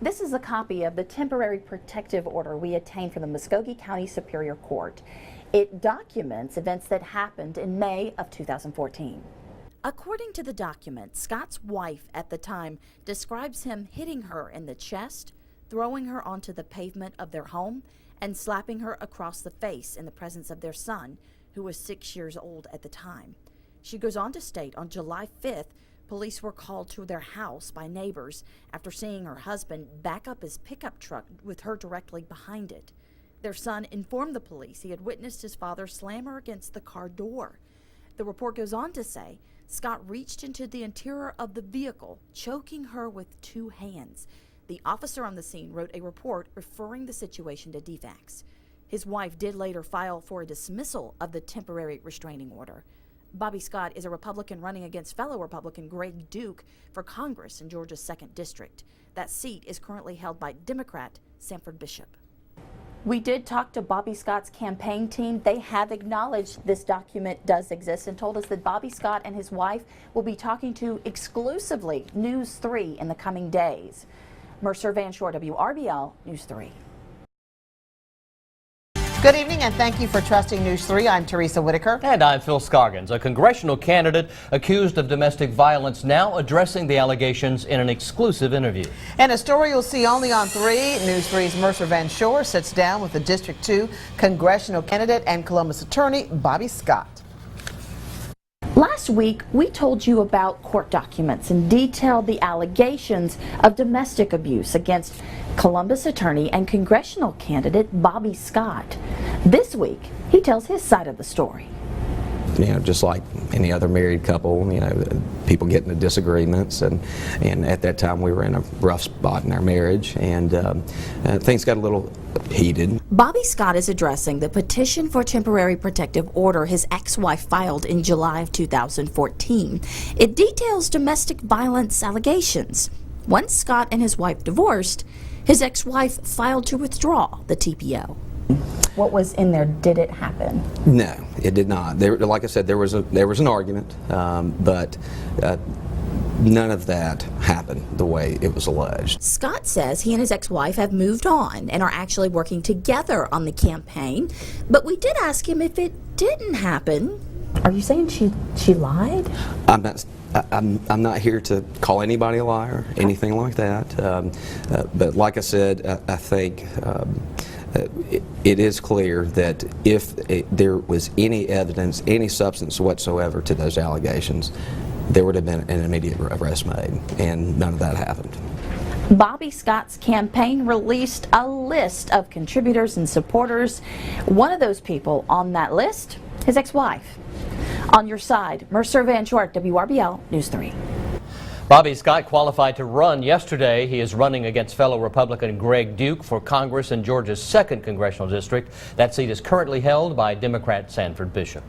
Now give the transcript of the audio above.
This is a copy of the temporary protective order we obtained from the Muskogee County Superior Court. It documents events that happened in May of 2014. According to the document, Scott's wife at the time describes him hitting her in the chest, throwing her onto the pavement of their home, and slapping her across the face in the presence of their son, who was 6 years old at the time. She goes on to state on July 5th, police were called to their house by neighbors after seeing her husband back up his pickup truck with her directly behind it. Their son informed the police he had witnessed his father slam her against the car door. The report goes on to say Scott reached into the interior of the vehicle, choking her with 2 hands. The officer on the scene wrote a report referring the situation to DFACS. His wife did later file for a dismissal of the temporary restraining order. Bobby Scott is a Republican running against fellow Republican Greg Duke for Congress in Georgia's 2nd District. That seat is currently held by Democrat Sanford Bishop. We did talk to Bobby Scott's campaign team. They have acknowledged this document does exist and told us that Bobby Scott and his wife will be talking to exclusively News 3 in the coming days. Mercer Van Schoor, WRBL News 3. Good evening and thank you for trusting News 3. I'm Teresa Whitaker. And I'm Phil Scoggins. A congressional candidate accused of domestic violence now addressing the allegations in an exclusive interview. And a story you'll see only on 3. News 3's Mercer Van Schoor sits down with the District 2 congressional candidate and Columbus attorney Bobby Scott. Last week, we told you about court documents and detailed the allegations of domestic abuse against Columbus attorney and congressional candidate Bobby Scott. This week, he tells his side of the story. You know, just like any other married couple, you know, people get into disagreements, and at that time we were in a rough spot in our marriage, and things got a little heated. Bobby Scott is addressing the petition for temporary protective order his ex-wife filed in July of 2014. It details domestic violence allegations. Once Scott and his wife divorced, his ex-wife filed to withdraw the TPO. What was in there? Did it happen? No, it did not. Like I said, there was an argument, but none of that happened the way it was alleged. Scott says he and his ex-wife have moved on and are actually working together on the campaign, but we did ask him if it didn't happen. Are you saying she lied? I'm not here to call anybody a liar, anything like that. But like I said, I think it is clear that if there was any evidence, any substance whatsoever to those allegations, there would have been an immediate arrest made, and none of that happened. Bobby Scott's campaign released a list of contributors and supporters. One of those people on that list, his ex-wife. On your side, Mercer Van Schoor, WRBL News 3. Bobby Scott qualified to run yesterday. He is running against fellow Republican Greg Duke for Congress in Georgia's 2nd Congressional District. That seat is currently held by Democrat Sanford Bishop.